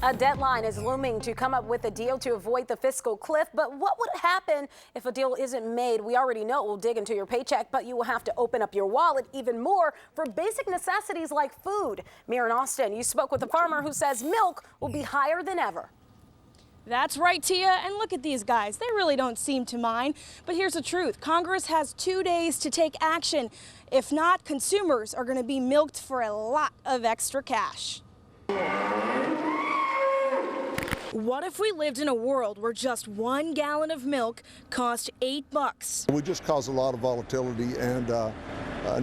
A deadline is looming to come up with a deal to avoid the fiscal cliff. But what would happen if a deal isn't made? We already know it will dig into your paycheck, but you will have to open up your wallet even more for basic necessities like food. Mira in Austin, you spoke with a farmer who says milk will be higher than ever. That's right, Tia, and look at these guys. They really don't seem to mind. But here's the truth. Congress has 2 days to take action. If not, consumers are going to be milked for a lot of extra cash. What if we lived in a world where just 1 gallon of milk cost $8? We just caused a lot of volatility, and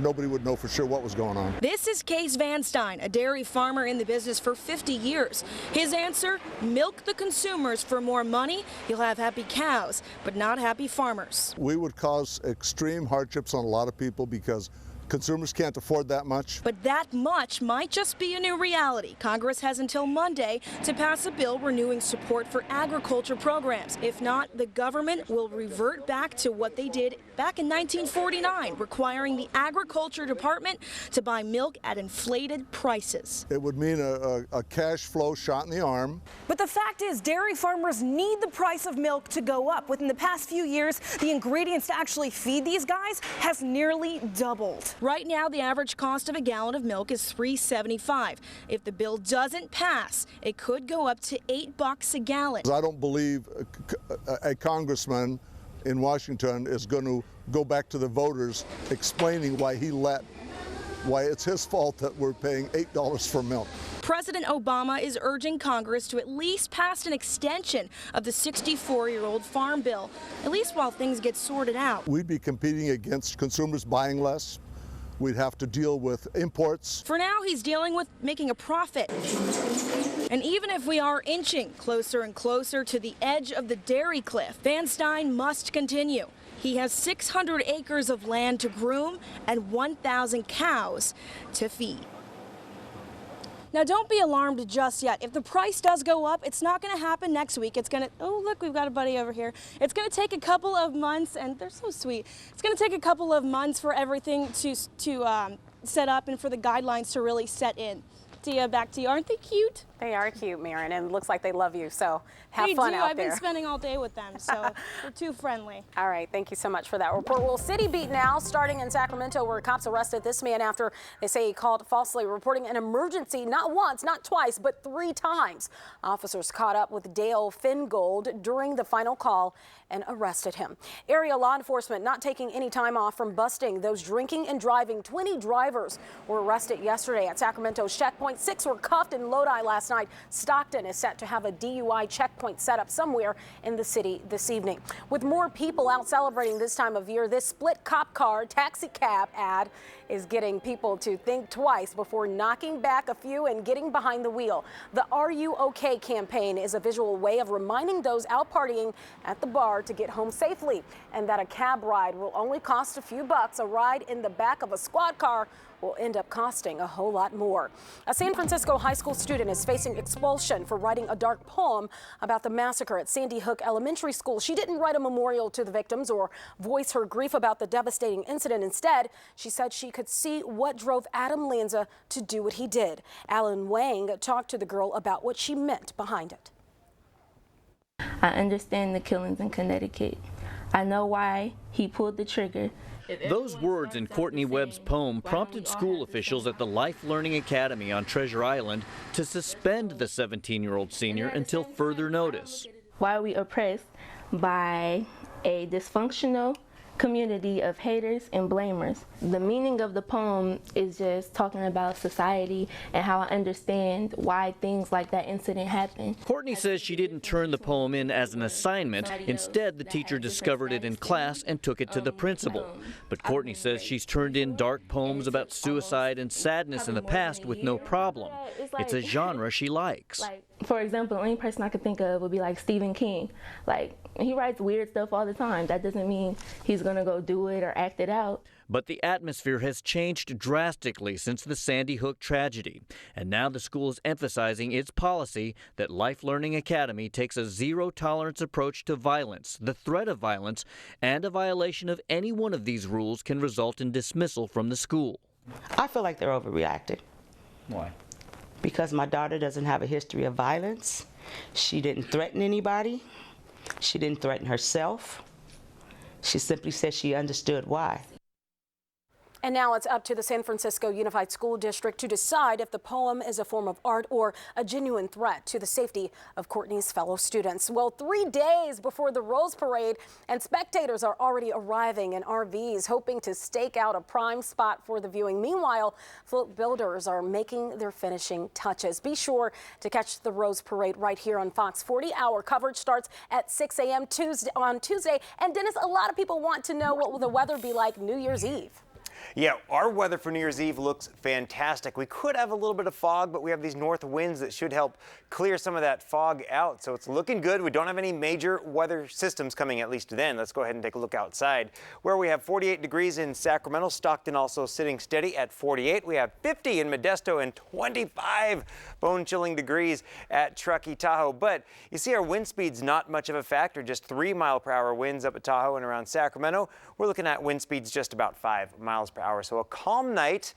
nobody would know for sure what was going on. This is Case Van Stein, a dairy farmer in the business for 50 years. His answer, milk the consumers for more money. You'll have happy cows, but not happy farmers. We would cause extreme hardships on a lot of people because consumers can't afford that much. But that much might just be a new reality. Congress has until Monday to pass a bill renewing support for agriculture programs. If not, the government will revert back to what they did back in 1949, requiring the Agriculture Department to buy milk at inflated prices. It would mean a cash flow shot in the arm. But the fact is, dairy farmers need the price of milk to go up. Within the past few years, the ingredients to actually feed these guys has nearly doubled. Right now, the average cost of a gallon of milk is $3.75. If the bill doesn't pass, it could go up to $8 a gallon. I don't believe a congressman in Washington is going to go back to the voters explaining why it's his fault that we're paying $8 for milk. President Obama is urging Congress to at least pass an extension of the 64-year-old farm bill, at least while things get sorted out. We'd be competing against consumers buying less. We'd have to deal with imports. For now, he's dealing with making a profit. And even if we are inching closer and closer to the edge of the dairy cliff, Van Stein must continue. He has 600 acres of land to groom and 1,000 cows to feed. Now, don't be alarmed just yet. If the price does go up, it's not going to happen next week. It's going to, oh, look, we've got a buddy over here. It's going to take a couple of months, and they're so sweet. It's going to take a couple of months for everything to set up and for the guidelines to really set in. Tia, back to you. Aren't they cute? They are cute, Maren, and it looks like they love you, so have they fun do. out there. I've been spending all day with them, so they're too friendly. All right, thank you so much for that report. Well, City Beat now, starting in Sacramento, where cops arrested this man after they say he called falsely reporting an emergency not once, not twice, but 3 times. Officers caught up with Dale Fingold during the final call and arrested him. Area law enforcement not taking any time off from busting those drinking and driving. 20 drivers were arrested yesterday at Sacramento's checkpoint. 6 were cuffed in Lodi last night. Stockton is set to have a DUI checkpoint set up somewhere in the city this evening. With more people out celebrating this time of year, this split cop car taxi cab ad is getting people to think twice before knocking back a few and getting behind the wheel. The Are You OK campaign is a visual way of reminding those out partying at the bar to get home safely, and that a cab ride will only cost a few bucks. A ride in the back of a squad car will end up costing a whole lot more. A San Francisco high school student is facing expulsion for writing a dark poem about the massacre at Sandy Hook Elementary School. She didn't write a memorial to the victims or voice her grief about the devastating incident. Instead, she said she could see what drove Adam Lanza to do what he did. Alan Wang talked to the girl about what she meant behind it. I understand the killings in Connecticut. I know why he pulled the trigger. Those words in Courtney Webb's poem prompted school officials at the Life Learning Academy on Treasure Island to suspend the 17-year-old senior until further notice. Why are we oppressed by a dysfunctional community of haters and blamers? The meaning of the poem is just talking about society and how I understand why things like that incident happened. Courtney says she didn't turn the poem in as an assignment. Instead, the teacher discovered it in class and took it to the principal. But Courtney says she's turned in dark poems about suicide and sadness in the past with no problem. It's a genre she likes. For example, the only person I could think of would be like Stephen King. Like, he writes weird stuff all the time. That doesn't mean he's gonna go do it or act it out. But the atmosphere has changed drastically since the Sandy Hook tragedy. And now the school is emphasizing its policy that Life Learning Academy takes a zero-tolerance approach to violence, the threat of violence, and a violation of any one of these rules can result in dismissal from the school. I feel like they're overreacting. Why? because my daughter doesn't have a history of violence. She didn't threaten anybody. She didn't threaten herself. She simply said she understood why. And now it's up to the San Francisco Unified School District to decide if the poem is a form of art or a genuine threat to the safety of Courtney's fellow students. Well, 3 days before the Rose Parade, and spectators are already arriving in RVs, hoping to stake out a prime spot for the viewing. Meanwhile, float builders are making their finishing touches. Be sure to catch the Rose Parade right here on Fox 40. Our coverage starts at 6 a.m. on Tuesday. And Dennis, a lot of people want to know what will the weather be like New Year's Eve. Yeah, our weather for New Year's Eve looks fantastic. We could have a little bit of fog, but we have these north winds that should help clear some of that fog out. So it's looking good. We don't have any major weather systems coming, at least then. Let's go ahead and take a look outside, where we have 48 degrees in Sacramento. Stockton also sitting steady at 48. We have 50 in Modesto and 25 bone-chilling degrees at Truckee, Tahoe. But you see our wind speed's not much of a factor, just 3-mile-per-hour winds up at Tahoe and around Sacramento. We're looking at wind speeds just about 5 miles per hour. So a calm night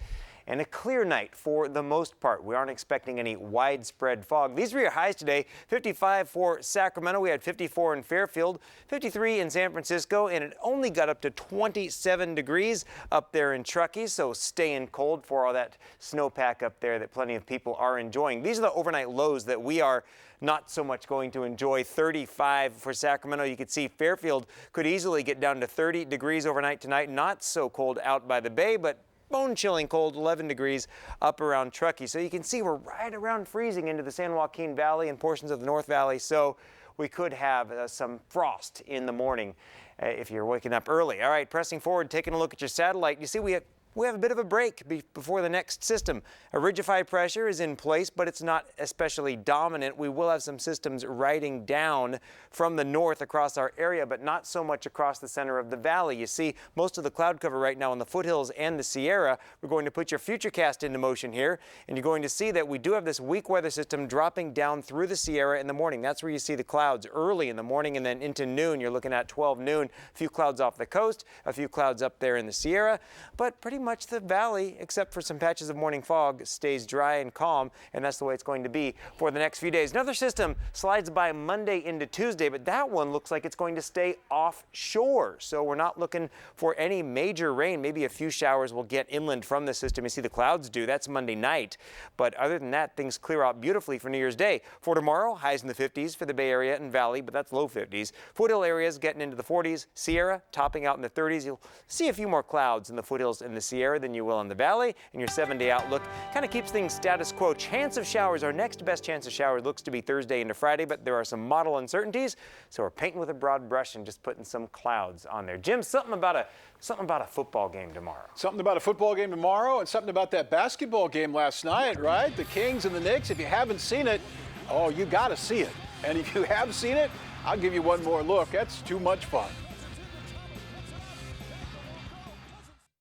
and a clear night for the most part. We aren't expecting any widespread fog. These are your highs today. 55 for Sacramento. We had 54 in Fairfield, 53 in San Francisco, and it only got up to 27 degrees up there in Truckee. So staying cold for all that snowpack up there that plenty of people are enjoying. These are the overnight lows that we are not so much going to enjoy. 35 for Sacramento. You can see Fairfield could easily get down to 30 degrees overnight tonight. Not so cold out by the bay, but bone-chilling cold, 11 degrees up around Truckee. So you can see we're right around freezing into the San Joaquin Valley and portions of the North Valley. So we could have some frost in the morning if you're waking up early. All right, pressing forward, taking a look at your satellite. You see we have a bit of a break before the next system. A ridge-of-high pressure is in place, but it's not especially dominant. We will have some systems riding down from the north across our area, but not so much across the center of the valley. You see most of the cloud cover right now in the foothills and the Sierra. We're going to put your futurecast into motion here, and you're going to see that we do have this weak weather system dropping down through the Sierra in the morning. That's where you see the clouds early in the morning, and then into noon. You're looking at 12 noon. A few clouds off the coast, a few clouds up there in the Sierra, but pretty much the valley, except for some patches of morning fog, stays dry and calm, and that's the way it's going to be for the next few days. Another system slides by Monday into Tuesday, but that one looks like it's going to stay offshore. So we're not looking for any major rain. Maybe a few showers will get inland from the system. You see the clouds do. That's Monday night. But other than that, things clear out beautifully for New Year's Day. For tomorrow, highs in the 50s for the Bay Area and Valley, but that's low 50s. Foothill areas getting into the 40s. Sierra topping out in the 30s. You'll see a few more clouds in the foothills and the Sierra than you will in the valley, and your 7-day outlook kind of keeps things status quo. Chance of showers, our next best chance of showers looks to be Thursday into Friday, but there are some model uncertainties, so we're painting with a broad brush and just putting some clouds on there. Jim, something about a football game tomorrow. Something about a football game tomorrow, and something about that basketball game last night, right? The Kings and the Knicks. If you haven't seen it, oh, you got to see it. And if you have seen it, I'll give you one more look. That's too much fun.